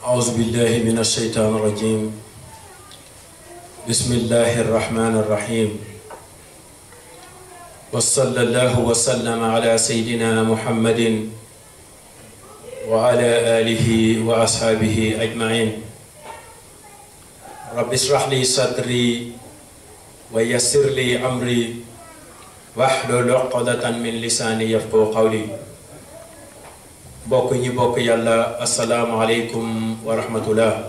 أعوذ بالله من الشيطان الرجيم بسم الله الرحمن الرحيم وصلى الله وسلم على سيدنا محمد وعلى آله وأصحابه أجمعين رب اشرح لي صدري ويسر لي أمري واحلل عقدة من لساني يفقهوا قولي bokk ñi bokk yàlla assalaamu aleykum wa rahmatullah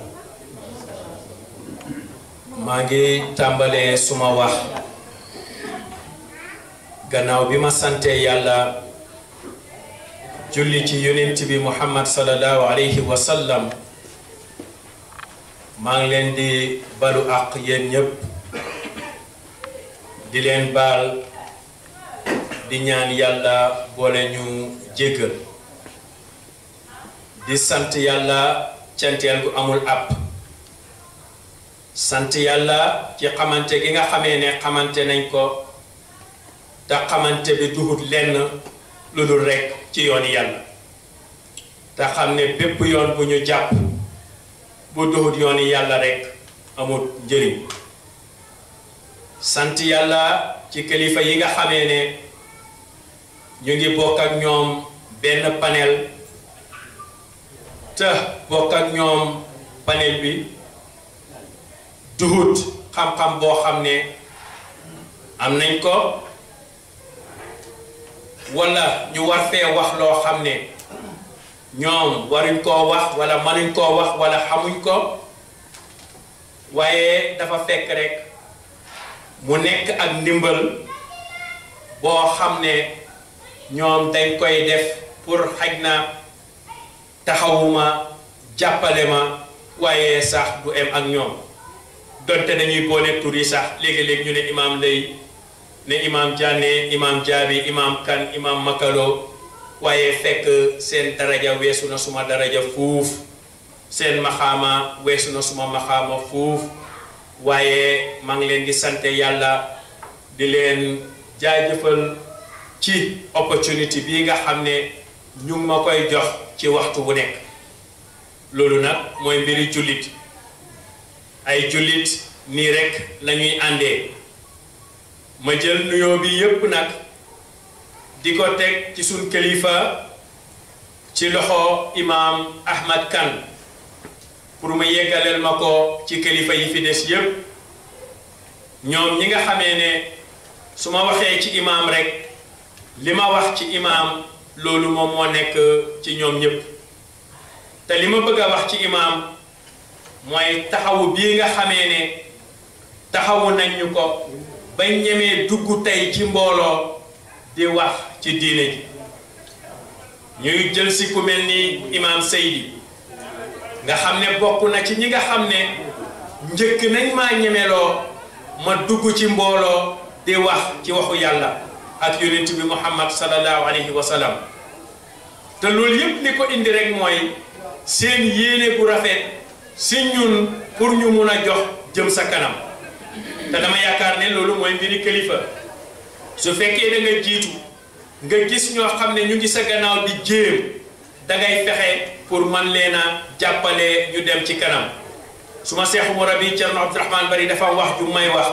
maa ngi tàmbalee suma wax gannaaw bi ma sante yàlla julli ci yonent bi muhammad sallallahu alayhi wa sallam maa ngi leen di balu àq yéen ñépp di leen baal di ñaan yàlla boole ñu jéggal di sant yàlla canteel gu amul app sant yàlla ci xamante gi nga xamee ne xamante nañ ko te xamante bi duhut lenn lu dul rekk ci yooni yàlla te xam ne bépp yoon bu ñu jàpp bu duhut yooni yàlla rekk amul njëriñ sant yàlla ci kilifa yi nga xamee ne ñu ngi bokk ak ñoom benn panel te bokk ak ñoom panel bi duhut xam-xam boo xam ne am nañ ko wala ñu war fee wax loo xam ne ñoom waruñ koo wax wala mënuñ koo wax wala xamuñ ko waaye dafa fekk rek mu nekk ak ndimbal boo xam ne ñoom dañ koy def pour xaj na taxawuma jàppale ma waaye sax du em ak ñoom donte dañuy boole tur yi sax léegi-léegi ñu ne imaam lay ne imaam Diané imaam Jaabi imaam Kan imaam Makalo waaye fekk seen daraja weesu na suma daraja fuuf seen maxaama weesu na suma maxaama fuuf waaye maa ngi leen di sante yàlla di leen jaajëfal ci opportunité bii nga xam ne ñu ngi ma koy jox ci waxtu bu nekk loolu nag mooy mbiri jullit ay jullit nii rekk lañuy àndee ma jël nuyoo bi yépp nag di ko teg ci suñ kilifa ci loxo imaam Ahmad Kan pour mu yeggaleel ma ko ci kilifa yi fi des yépp ñoom ñi nga xamee ne su ma waxee ci imaam rekk li ma wax ci imaam loolu moom moo nekk ci ñoom ñépp te li ma bëgg a wax ci imaam mooy taxawu bii nga xamee ne taxawu nañ ñu ko ba ñemee dugg tey ci mbooloo di wax ci diine ji ñuy jël si ku mel ni imaam Seydi nga xam ne bokk na ci ñi nga xam ne njëkk nañ maa ñemeloo ma dugg ci mbooloo di wax ci waxu yàlla ak yonent bi muhammad sallallahu alayhi wa sallam te loolu yépp li ko indi rek mooy seen yéene bu rafet si ñun pour ñu mun a jox jëm sa kanam te dama yaakaar ne loolu mooy mbiri kilifa su fekkee da nga jiitu nga gis ñoo xam ne ñu ngi sa gannaaw di jéem da ngay fexe pour man leen a jàppale ñu dem ci kanam su ma seexu mu rabi Cerno Abdourahmane Bari dafa wax ju may wax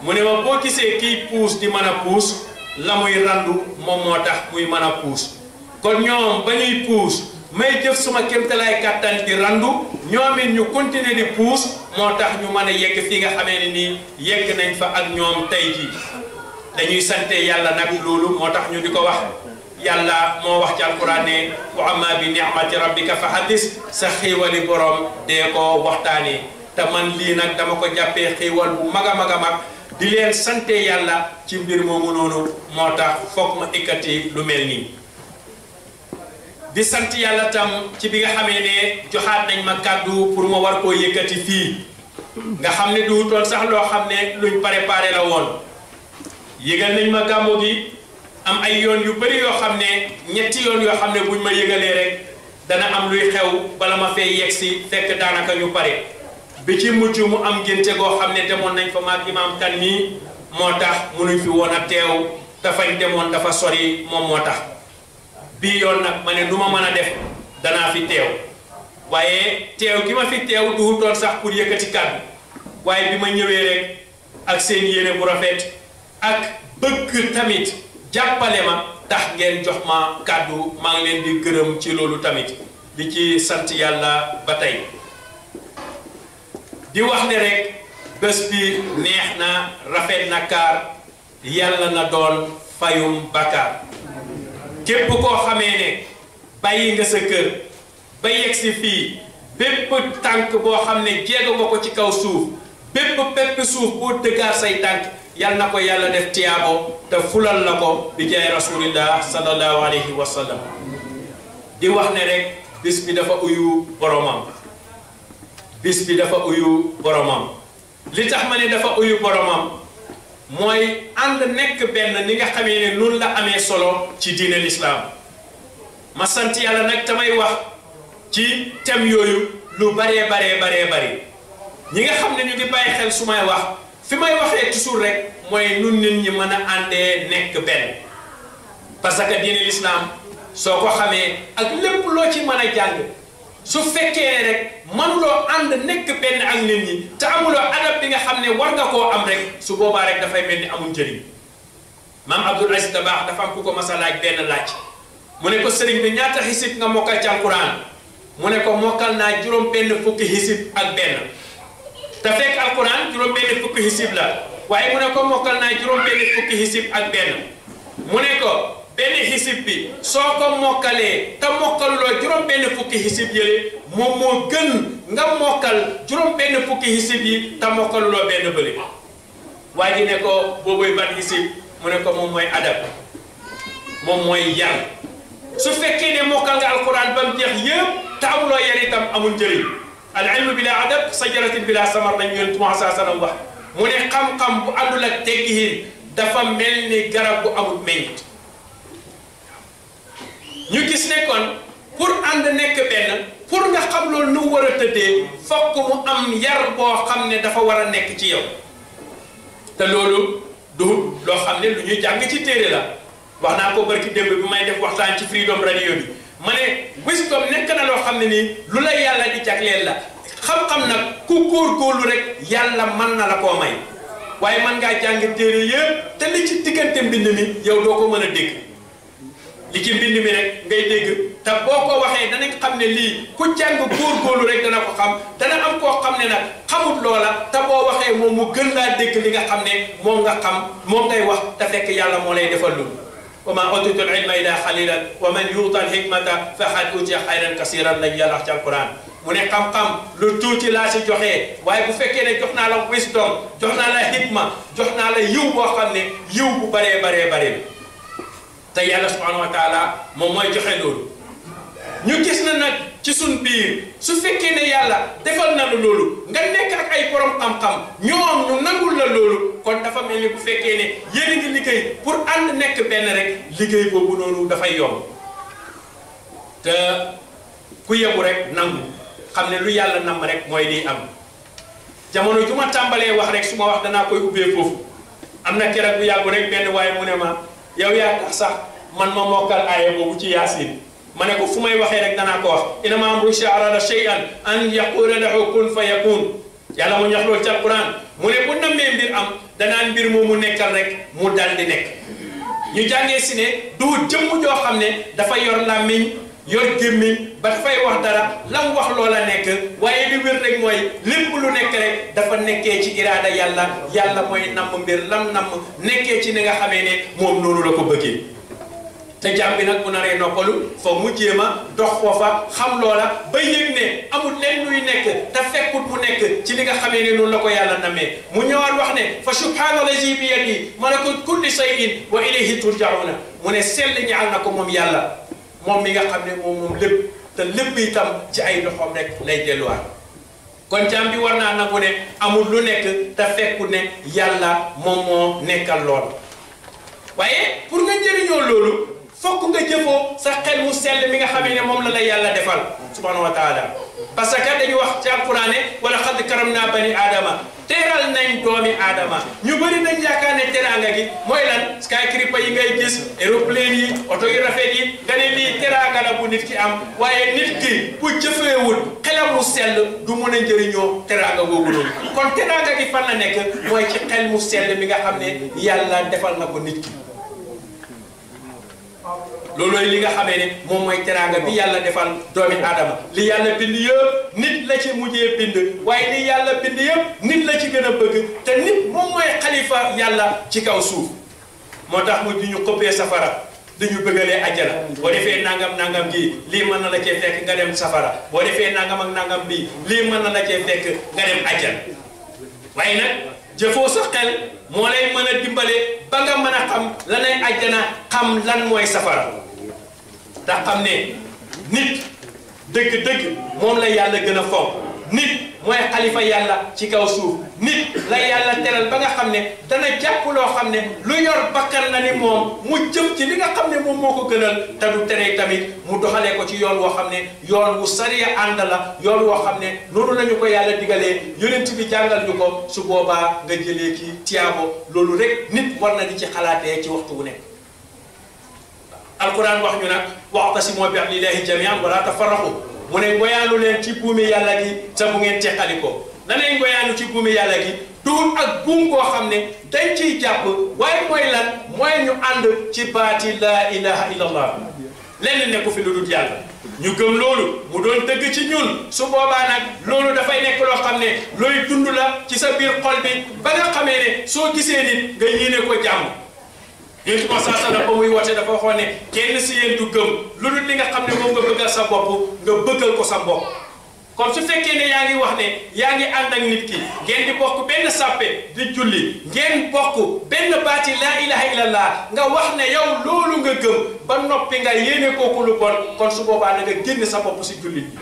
mu ne ma boo gisee kiy puus di mën a puus la muy randu moom moo tax muy mën a puus kon ñoom ba ñuy puus may jëf suma kéemtalaay kàttan di randu ñoom it ñu continuer di puus moo tax ñu mën a yegg fi nga xamee ne nii yegg nañ fa ak ñoom tey jii dañuy sante yàlla nag loolu moo tax ñu di ko wax yàlla moo wax ci alquran ne wa amma bi ni'mati rabbika fa haddis sa xiiwali borom dee ko waxtaanee te man lii nag dama ko jàppee xiiwal bu mag a mag a mag di leen sante yàlla ci mbir moomu noonu moo tax foog ma ikkati lu mel nii di sant yàlla tam ci bi nga xamee ne joxaat nañ ma kàddu pour ma war koo yëkkati fii nga xam ne du toon sax loo xam ne luñ préparé la woon yëgal nañ ma gàmmu gi am ay yoon yu bari yoo xam ne ñetti yoon yoo xam ne buñ ma yëgalee rek dana am luy xew bala ma fee yegg si fekk daanaka ñu pare bi ci mujj mu am ngénte goo xam ne demoon nañ fa maag imaam Kan mii moo tax munuñ fi woon a teew te fañ demoon dafa sori moom moo tax bii yoon nag ma ne nu ma mën a def danaa fi teew waaye teew gi ma fi teew duutoon sax pour yëkkati kàddu waaye bi ma ñëwee rek ak seen yéene bu rafet ak bëgg tamit jàppale ma tax ngeen jox ma kàddu maa ngi leen di gërëm ci loolu tamit di ci sant yàlla ba tey di wax ne rek bés bi neex na rafet na kaar yàlla na doon fayum bakkaar képp koo xamee ne bàyyi nga sa kër ba yegg si fii bépp tànk boo xam ne jéego nga ko ci kaw suuf bépp suuf boo dëggaar say tànk yal na ko yàlla def tiyaabo te fulal la ko bi jaay rasulillah sallallahu alayhi wa sallam di wax ne rek bis bi dafa uyu boromam bis bi dafa uyu boromam li tax ma ne dafa uyu boromam mooy ànd nekk benn ni nga xamee ne noonu la amee solo ci diine l'islam ma sant yàlla nag tamay wax ci thème yooyu lu baree bari ñi nga xam ne ñu ngi bàyyi xel su may wax fi may waxee toujours rek mooy nun nit ñi mën a àndee nekk benn parce que diine l'islam soo ko xamee ak lépp loo ci mën a jàng su fekkee rek mënuloo ànd nekk benn ak nit ñi te amuloo adab bi nga xam ne war nga koo am rek su boobaa rek dafay mel ni amul njëriñ maam Abdul Aziz Dabakh dafa am ku ko mas a laaj benn laaj mu ne ko sëriñ bi ñaata xisib nga mokkal ci alquran mu ne ko mokkal naa juróom benn fukki xisib ak benn te fekk alquran juróom benn fukki xisib la waaye mu ne ko mokkal naa juróom benn fukki xisib ak benn mu ne ko benn xisib bi soo ko mokkalee te mokkaluloo juróom benn fukki xisib yële moom moo gën nga mokkal juróom benn fukki xisib yi te mokkaluloo benn bële waa ji ne ko boobuy ban xisib mu ne ko moom mooy adab moom mooy yar su fekkee ne mokkal nga alquran ba mu jeex yëpp te amuloo yar itam amul njëriñ al ilmu bila adab sajaratin bila samar nañ yonent Muhammad sallallahu alayhi wasallam wax mu ne xam-xam bu àndul ak teggiin dafa mel ni garab bu amul meññit ñu gis ne kon pour ànd nekk benn pour nga xam loolu nu war a tëddee fokk mu am yar boo xam ne dafa war a nekk ci yow te loolu du loo xam ne lu ñuy jàng ci téere la wax naa ko barki démb bi may def waxtaan ci Freedom Radio bi ma ne wisdom nekk na loo xam ne nii lu la yàlla di jagleel la xam-xam nag ku góorgóorlu rek yàlla mën na la koo may waaye mën ngaa jàng téere yëpp te li ci diggante mbind mi yow doo ko mën a dégg li ci mbind mi rek ngay dégg te boo ko waxee danañ xam ne lii ku jàng góorgóorlu rek dana ko xam dana am koo xam ne nag xamut loola te boo waxee moom mu gën laa dégg li nga xam ne moom nga xam moom ngay wax te fekk yàlla moo lay defal loolu wa maa utiitu l-ilma illaa qaliilan wa man yu'ta l-hikmata faqad utiya xayran kasiiran lañ yàlla wax ci alquran mu ne xam-xam lu tuuti laa si joxee waaye bu fekkee ne jox naa la wisdom jox naa la hikma jox naa la yiw boo xam ne yiw bu baree te yàlla subhanahu wa taala moom mooy joxe loolu ñu gis na nag ci suñ biir su fekkee ne yàlla defal na la loolu nga nekk ak ay borom xam-xam ñoom ñu nangul la loolu kon dafa mel ni bu fekkee ne yéen a ngi liggéey pour ànd nekk benn rek liggéey boobu noonu dafay yomb te ku yebu rek nangu xam ne lu yàlla namm rek mooy liy am jamono ju ma tàmbalee wax rek su ma wax danaa koy ubbee foofu am na keroog bu yàggu rek benn waaye mu ne ma yow yaa tax sax man ma mokkal aaya boobu ci yaasin ma ne ko fu may waxee rek danaa ko wax innamaa amruhu izaa arada shay'an an yaquula lahu kun fa yakun yàlla mu ñax loolu ci alquran mu ne bu nammee mbir am danaan mbir moomu nekkal rek mu dal di nekk ñu jàngee si ne du jëmm joo xam ne dafa yor làmmiñ yor gémmiñ ba dafay wax dara lam wax loola nekk waaye li wér rek mooy lépp lu nekk rek dafa nekkee ci iraada yàlla mooy namm mbir lam namm nekkee ci ni nga xamee ne moom noonu la ko bëggee te jàmm bi nag bu naree noppalu foog mu jéem a dox foofa xam loola ba yëg ne amul leen luy nekk te fekkut mu nekk ci li nga xamee ne noonu la ko yàlla nammee mu ñëwaat wax ne fa subhaanallazi bi yadihi malakuutu kulli shay'in wa ilayhi turja'uuna mu ne sell ñaal na ko moom yàlla moom mi nga xam ne moom lépp te lépp itam ci ay loxoom rek lay delluwaat kon jàmm bi war naa nangu ne amul lu nekk te fekku ne yàlla moom moo nekkal lool waaye pour nga njëriñoo loolu fokk nga jëfoo sa xel mu sell mi nga xamee ne moom la yàlla defal subhanahu wa taala parce que dañu wax ci alquran ne wala xad karam naa bani aadama teral nañ doomi aadama ñu bëri nañ yaakaar ne teraanga gi mooy lan skyscraper yi ngay gis aéroplane yi oto yu rafet yi nga ne lii teraanga la bu nit ki am waaye nit ki bu jëfeewul xelam mu sell du mën a njëriñoo teraanga googu noonu kon teraanga gi fan la nekk mooy ci xel mu sell mi nga xam ne yàlla defal na ko nit ki loolooy li nga xamee ne moom mooy teraanga bi yàlla defal doomi aadama li yàlla bind yëpp nit la ci mujjee bind waaye li yàlla bind yëpp nit la ci gën a bëgg te nit moom mooy xalifa yàlla ci kaw suuf moo tax mu di ñu xëppee safara dañu bëggalee àjjana boo defee nangam gi lii mën na la cee fekk nga dem safara boo defee nangam ak nangam bi lii mën na la cee fekk nga dem àjjana waaye nag jëfoo sa xel moo lay mën a dimbale ba nga mën a xam lanay àjjana xam lan mooy safara ndax xam ne nit dëgg-dëgg moom la yàlla gën a fonk nit mooy xalifa yàlla ci kaw suuf nit la yàlla teral ba nga xam ne dana jàpp loo xam ne lu yor bakkan na ni moom mu jëm ci li nga xam ne moom moo ko gënal te du tere tamit mu doxalee ko ci yoon woo xam ne yoon wu sariya ànd la yoon woo xam ne noonu la ñu ko yàlla digalee yonent bi jàngal ñu ko su boobaa nga jëlee ci tiyaabo loolu rek nit war na di ci xalaatee ci waxtu wu nekk alquran wax ñu nag wa'tasimu bi hablillahi jami'an wa la tafarraqu mu ne ngoyaanu leen ci buumi yàlla gi te bu ngeen teqali ko nanay ngoyaanu ci buumi yàlla gi duhul ak buum koo xam ne dañ ciy jàpp waaye mooy lan mooy ñu ànd ci baati laa ilaha illallah lenn nekku fi lu dul yàlla ñu gëm loolu mu doon dëgg ci ñun su boobaa nag loolu dafay nekk loo xam ne looy dund la ci sa biir xol bi ba nga xamee ne soo gisee nit nga yéene ko jàmm yéen ma saa ba muy woote dafa waxoon ne kenn si yéen du gëm lu dul li nga xam ne moom nga bëggal sa bopp nga bëggal ko sa bopp kon su fekkee ne yaa ngi wax ne yaa ngi ànd ak nit ki ngeen di bokk benn sàppe di julli ngeen bokk benn baati laa ilaha illallah nga wax ne yow loolu nga gëm ba noppi nga yéene kooku lu bon kon su boobaa na nga génn sa bopp si jullit bi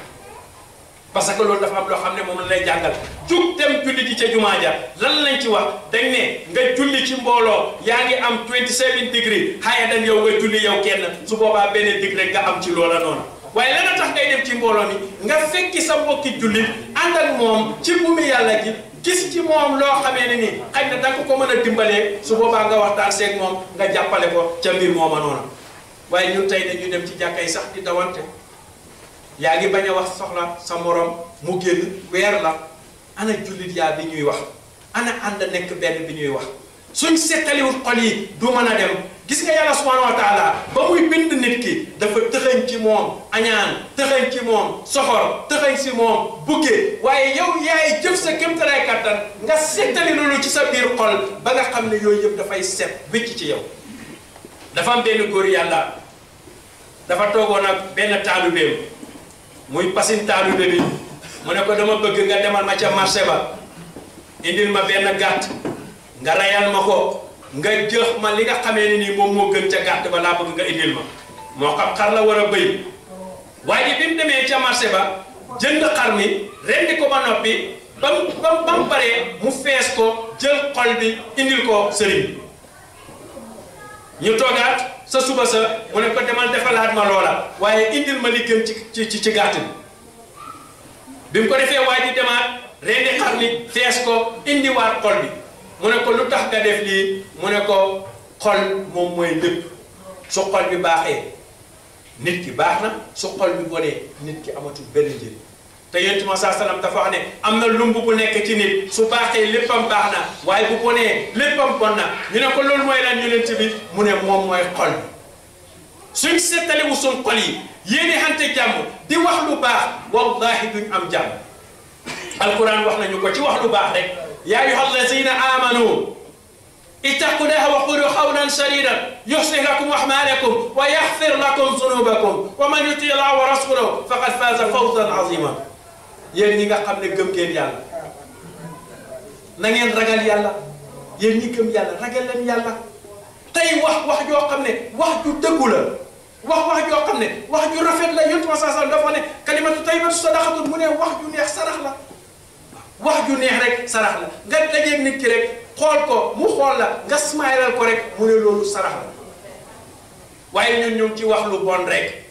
parce que loolu dafa am loo xam ne moom la lay jàngal jug dem julli ji ca jumaa ja lan lañ ci wax dañ ne nga julli ci mbooloo yaa ngi am 27 degré higher than yow nga julli yow kenn su boobaa benn degré nga am ci loola noonu waaye lan tax ngay dem ci mbooloo mi nga fekki sa mbokki jullit ànd ak moom ci buumi yàlla gi gis ci moom loo xamee ne ni xëy na danga ko mën a dimbalee su boobaa nga waxtaan seeg moom nga jàppale ko ca mbir mooma noonu waaye ñun tey dañuy dem ci jàkka yi sax di dawante yaa ngi bañ a wax soxla sa morom mu génn weer la ana jullit yaa bi ñuy wax ana ànd nekk benn bi ñuy wax suñ seetaliwul xol yi du mën a dem gis nga yàlla subhanahu wa taala ba muy bind nit ki dafa tëxañ ci moom añaan tëxañ ci moom soxor tëxañ si moom buggee waaye yow yaay jëf sa kéemtalaay kattan nga seetali loolu ci sa biir xol ba nga xam ne yooyu yëpp dafay set wécc ci yow dafa am benn góor yàlla dafa toogoon ak benn taalubeem muy pasin taalube bi mu ne ko dama bëgg nga demal ma ca marché ba indil ma benn gàtt nga rayal ma ko nga jëx ma li nga xamee ne nii moom moo gën ca gàtt ba laa bëgg nga indil ma moo xam xar la war a bëy waaye bi mu demee ca marché ba jënd xar mi rendi ko ba noppi bam paree mu fees ko jël xol bi indil ko sëriñ ñu toogaat sa suba sa mu ne ko demal defalaat ma loola waaye indil ma li gën ci gàtt bi mu ko defee waaye di demaat rendi xar mi fees ko indiwaat xol bi mu ne ko lu tax nga def lii mu ne ko xol moom mooy lépp su xol bi baaxee nit ki baax na su xol bi bonee nit ki amatul benn njëriñ te yonent ma saa salaam dafa wax ne am na lumb bu nekk ci nit su baaxee léppam baax na waaye bu bonee léppam bon na ñu ne ko loolu mooy lan yonent bi mu ne moom mooy xol bi suñ seetalewu suñ xol yi yéene xante jàmm di wax lu baax wallahi duñ am jàmm alquran wax nañu ko ci wax lu baax rek yaa ayyuha allazina amanu ittaqullaha wa qulu qawlan sadidan yuslih lakum a'malakum wa yaghfir lakum dhunubakum wa man yuti llaha wa rasulahu faqad faza fawzan azima yéen ñi nga xam ne gëm ngeen yàlla na ngeen ragal yàlla yéen ñi gëm yàlla ragal leen yàlla tey wax joo xam ne wax ju dëggu la wax joo xam ne wax ju rafet la yonent ma saa dafa ne kalimatu tayyibatu sadaqatun mu ne wax ju neex sarax la wax ju neex rek sarax la nga dajeeg nit ki rek xool ko mu xool la nga smaylal ko rek mu ne loolu sarax la waaye ñun ñu ngi ci wax lu bon rek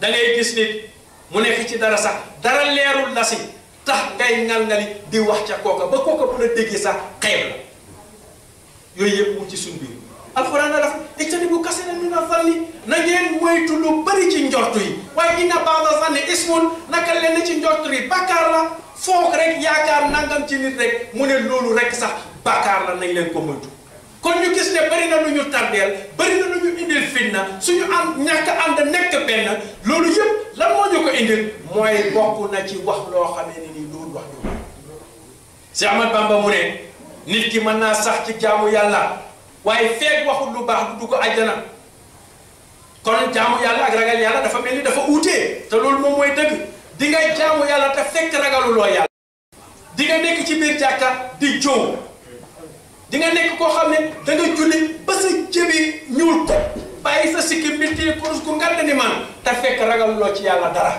da ngay gis nit mu nekk ci dara sax dara leerul la si tax ngay ngal-ngali di wax ca kooka ba kooka bu la déggee sax xeeb la yooyu yëpp mu ci suñ biir alxuraan la def ijtanibu kasiiran mina zanni na ngeen moytu lu bëri ci njortu yi waaye inna ba'da zanni ismun naka leen ci njortu yi bàkkaar la foog rek yaakaar nangam ci nit rek mu ne loolu rek sax bàkkaar la nañ leen ko moytu kon ñu gis ne bëri na lu ñu tardeel bëri na lu ñu indil fitna suñu am ñàkk ànd nekk benn loolu yëpp lan moo ñu ko indil mooy bokk na ci wax loo xamee ne nii loolu wax ñu Cheikh Ahmad Bamba mu ne nit ki mën naa sax ci jaamu yàlla waaye feeg waxul lu baax du dugg àjjana kon jaamu yàlla ak ragal yàlla dafa mel ni dafa uutee te loolu moom mooy dëgg di nga jaamu yàlla te fekk ragaluloo yàlla di nga nekk ci biir jàkka di jow di nga nekk koo xam ne da nga julli ba sa jëbi ñuul ko bàyyi sa sikkim bi téye kurus gu ngand ni man te fekk ragaluloo ci yàlla dara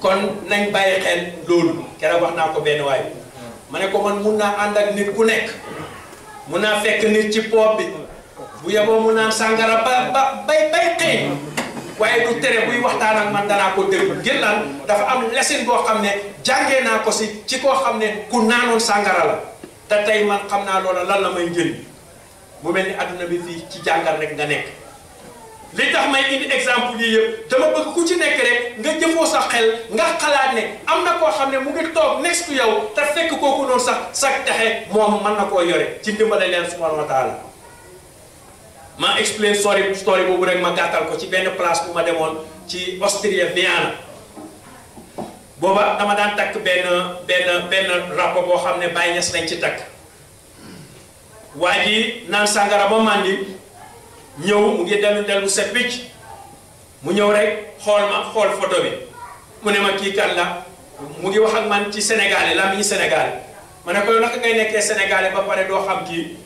kon nañ bàyyi xel loolu keroog wax naa ko benn waay ma ne ko man mun naa ànd ak nit ku nekk mun naa fekk nit ci poob bi bu yeboo mu naan sàngara ba bay xëy waaye du tere buy waxtaan ak man danaa ko déglu ngir lan dafa am lesin boo xam ne jàngee naa ko si ci koo xam ne ku naanoon sàngara la te tey man xam naa loola lan la may njëriñ mu mel ni adduna bi fii ci jàngal rek nga nekk li tax may indi exemple yi yëpp dama bëgg ku ci nekk rek nga jëfoo sa xel nga xalaat ne am na koo xam ne mu ngi toog next to yow te fekk kooku noonu sax texe moom mën na koo yore ci ndimbale leen subhanahu wa taala ma explain story boobu rek ma gàttal ko ci benn place bu ma demoon ci Austria Vienna booba dama daan takk benn ràbb boo xam ne Baay Ñas lañ ci takk waa ji naan sàngara ba màndi ñëw mu ngi dellu set wicc mu ñëw rek xool photo bi mu ne ma kii kan la mu ngi wax ak man ci sénégalais la mi ñu sénégalais ma ne ko naka ngay nekkee sénégalais ba pare doo xam kii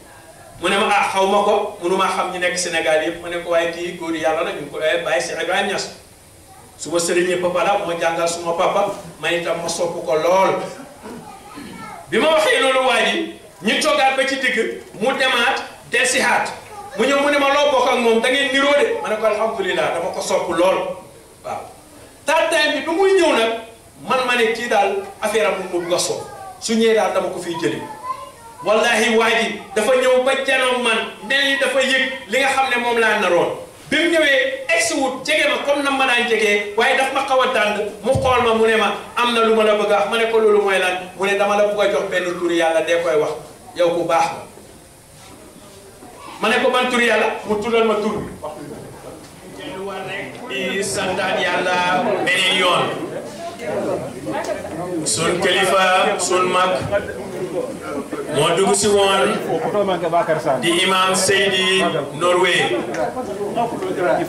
mu ne ma ah xaw ma ko mënumaa xam ñi nekk Sénégal yëpp ma ne ko waaye kii góor yàlla la ñu ko bàyyi Cheikh Ibrahima Niass su ma sëriñee papa la moo jàngal suma papa man itam ma sopp ko lool bi ma waxee loolu waa ji ñu toogaat ba ci digg mu demaat delsihaat mu ñëw mu ne ma loo bokk ak moom da ngeen niroo de ma ne ko alhamdulilah dama ko sopp lool waaw tartaay bi muy ñëw nag man ma ne kii daal affaire am mu bëgg a sopp su ñëwee daal dama ko fiy jëlee wallahi waa ji dafa ñëw ba janoom man mel ni dafa yëg li nga xam ne moom laa naroon bi mu ñëwee egsiwut jege ma comme na ma daan jegee waaye daf ma xaw a dànd mu xool ma mu ne ma am na lu ma la bëgg a wax ma ne ko loolu mooy lan mu ne dama la bëgg a jox benn turi yàlla dee koy wax yow ku baax nga ma ne ko ban turi yàlla mu tuddal ma tur bi lu war rek di santaat yàlla beneen yoon sun kilifa sun mag moo dugg si woon di imam Seydi Norway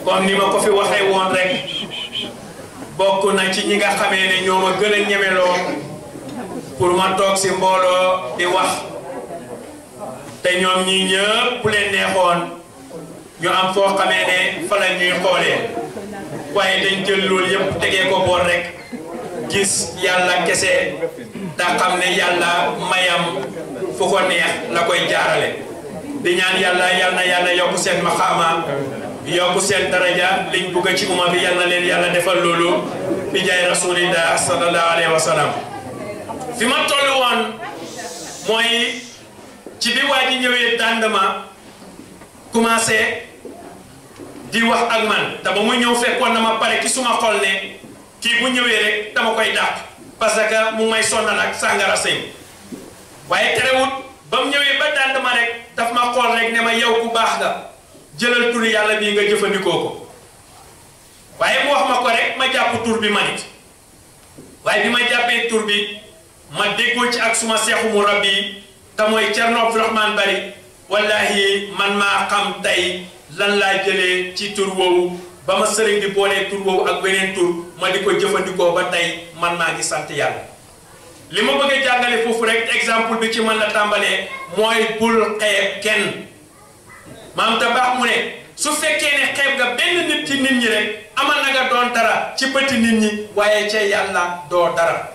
comme ni ma ko fi waxee woon rek bokk na ci ñi nga xamee ne ñoo ma gën a ñemeloo pour ma toog si mbooloo di wax te ñoom ñi ñëpp leen neexoon ñu am foo xamee ne fa la ñuy xoolee waaye dañ jël loolu yëpp tegee ko boor rek gis yàlla kese te xam ne yàlla mayam fu ko neex la koy jaarale di ñaan yàlla na yàlla yokk seen maxaama yokk seen daraja liñ bugg ci umma bi yàlla leen yàlla defal loolu bi jaay rasulillah sallallahu alayhi wa sallam fi ma toll woon mooy ci bi waa ji ñëwee dàndama commencé di wax ak man te ba mu ñëw fekkoon na ma pare ki suma xol ne kii bu ñëwee rek dama koy dàq parce que mu may sonnal ak sàngara sëy waaye terewut ba mu ñëwee ba dànd ma rek daf ma xool rek ne ma yow ku baax nga jëlal turi yàlla bii nga jëfandikoo ko waaye mu wax ma ko rek ma jàpp tur bi ma nit waaye bi ma jàppee tur bi ma déggoo ci ak suma seexu mu rabbi te mooy Cerno Abdourahmane Bari wallahi man maa xam tey lan laa jëlee ci tur woowu ba ma sëriñ di boolee tur woowu ak beneen tur ma di ko jëfandikoo ba tey man maa ngi sant yàlla li ma bëgg a jàngale foofu rek exemple bi ci man la tàmbalee mooy bul xeeb kenn maam te baax mu ne su fekkee ne xeeb nga benn nit ci nit ñi rek amal na nga doon dara ci bëti nit ñi waaye ca yàlla doo dara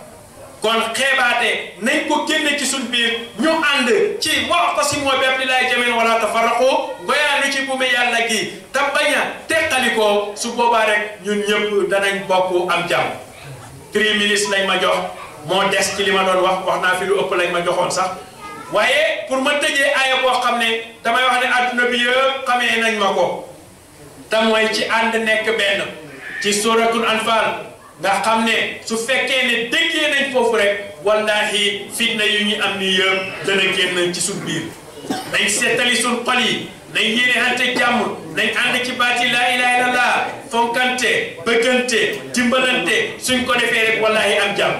kon xeebaate nañ ko génne ci suñ biir ñu ànd ci wa'tasimu bi hablillahi jamii'an wa laa tafarraqu ngoyaanu ci buumu yàlla gi te bañ a teqalikoo su boobaa rek ñun ñëpp danañ bokk am jàmm 3 minutes lañ ma jox moo des ci li ma doon wax naa fi lu ëpp lañ ma joxoon sax waaye pour ma tëjee aaya boo xam ne damay wax ne adduna bi yëpp xamee nañ ma ko te mooy ci ànd nekk benn ci suratul anfal nga xam ne su fekkee ne déggee nañ foofu rek wallahi fitna yu ñu am ni yëpp dana génn ci suñ biir nañ seetali suñ xol yi nañ yéene ante jàmm nañ ànd ci baati laa ilaha illallah fonkante bëggante dimbalante suñ ko defee rek wallahi am jàmm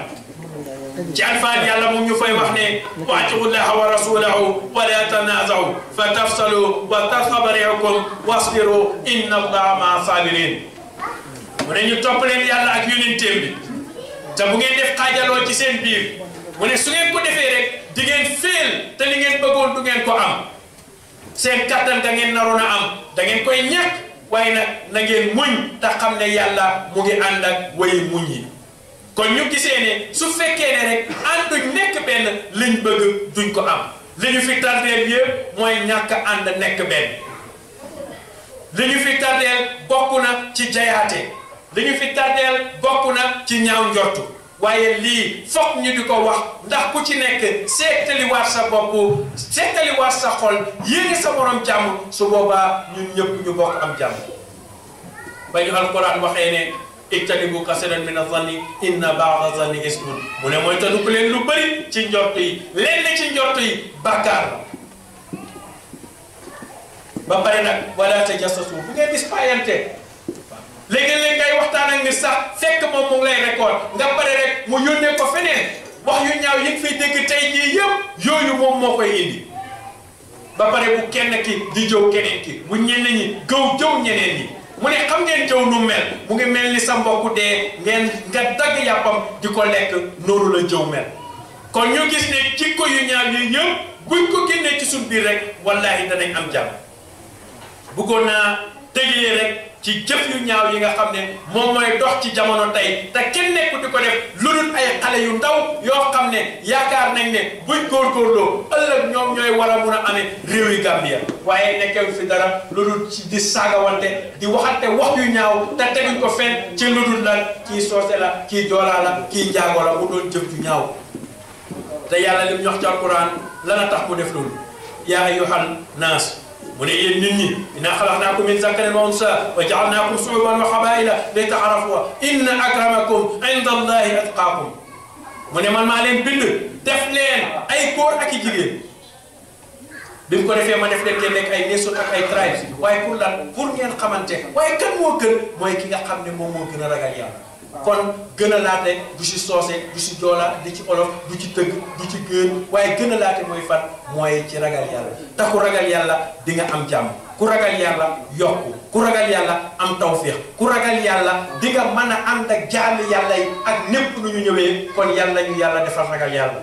ci alfaan yàlla moom ñu fay wax ne waati'u llaha wa rasulahu wa la tanazaw fa tafsalu wa tadhhaba rihukum wasbiru inna allaha ma'a sabirin mu ne ñu topp leen yàlla ak yonenteem bi te bu ngeen def xaajaloo ci seen biir mu ne su ngeen ko defee rek di ngeen féel te li ngeen bëggoon du ngeen ko am seen kattan da ngeen naroon a am da ngeen koy ñàkk waaye nag na ngeen muñ te xam ne yàlla mu ngi ànd ak way muñ yi kon ñu gisee ne su fekkee ne rek ànduñ nekk benn liñ bëgg duñ ko am li ñu fi tardeel yëpp mooy ñàkk ànd nekk benn li ñu fi tardeel bokk na ci jayaate li ñu fi tardeel bokk na ci ñaaw njortu waaye lii foog ñu di ko wax ndax ku ci nekk seetaliwaat sa bopp seetaliwaat sa xol yéene sa morom jàmm su boobaa ñun ñëpp ñu bokk am jàmm ba ñu alquran waxee ne ijtanibu kasiran min az-zanni inna ba'da az-zanni ismun mu ne mooy tanu ko leen lu bëri ci njort yi lenn ci njort yi bàkkaar la ba pare nag wala tajassasu bu ngeen gis paayante léegi-léeg ngay waxtaan ak nit sax fekk moom mu ngi lay record nga pare rek mu yónnee ko feneen wax yu ñaaw yi fiy dégg tey jii yëpp yooyu moom moo koy indi ba pare bu kenn ki di jëw keneen ki bu ñenn ñi jëw ñeneen ñi mu ne xam ngeen jëw nu mel mu ngi mel ni sa mbokku dee ngeen nga dagg yàppam di ko lekk noonu la jëw mel kon ñu gis ne jikko yu ñaaw yi yëpp buñ ko génnee ci suñ biir rek wallahi danañ am jàmm bëggoon naa tëjee rek ci jëf yu ñaaw yi nga xam ne moom mooy dox ci jamono tey te kenn nekku di ko def lu dul ay xale yu ndaw yoo xam ne yaakaar nañ ne buñ góorgóorloo ëllëg ñoom ñooy war a mun a amee réew yi Gambia waaye nekkew fi dara lu dul ci di saagawante di waxante wax yu ñaaw te teguñ ko fenn ci lu dul lan kii soose la kii joolaa la kii njaago la mu doon jëf ju ñaaw te yàlla lim ñu wax ci alquran lana tax mu def loolu yaa ayyuhan naas mu ne yéen nit ñi inna xalaqnaakum min zakarin wa unsa wa ja'alnaakum shu'uban wa qabaa'ila li ta'aarafu inna akramakum inda allahi atqaakum mu ne man maa leen bind def leen ay góor ak i jigéen bi mu ko defee ma def leen ngeen nekk ay nation ak ay tribes waaye pour lan pour ngeen xamante waaye kan moo gën mooy ki nga xam ne moom moo gën a ragal yàlla kon gën a laate du ci soose du ci joola du ci olof du ci tëgg du ci gën waaye gën a laate mooy fan mooy ci ragal yàlla te ku ragal yàlla di nga am jàmm ku ragal yàlla yokku ku ragal yàlla am tawfiix ku ragal yàlla di nga mën a ànd ak jaami yàlla yi ak népp nu ñu ñëwee kon yàlla ñu yàlla defal ragal yàlla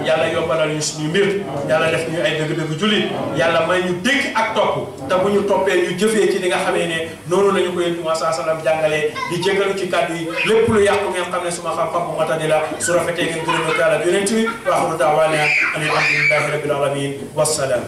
yàlla yombalal ñu suñu mbir yàlla def ñu ay dëgg-dëgg jullit yàlla may ñu dégg ak topp te bu ñu toppee ñu jëfee ci li nga xamee ne noonu la ñu ko yonent bi sallam jàngalee di jégalu ci kàddu yi lépp lu yàqu ngeen xam ne suma xam-xam bu matadi la su rafetee ngeen gërëm yàlla yonent bi wa axiru da'waana an alhamdulillahi rabbil alamin wassalaam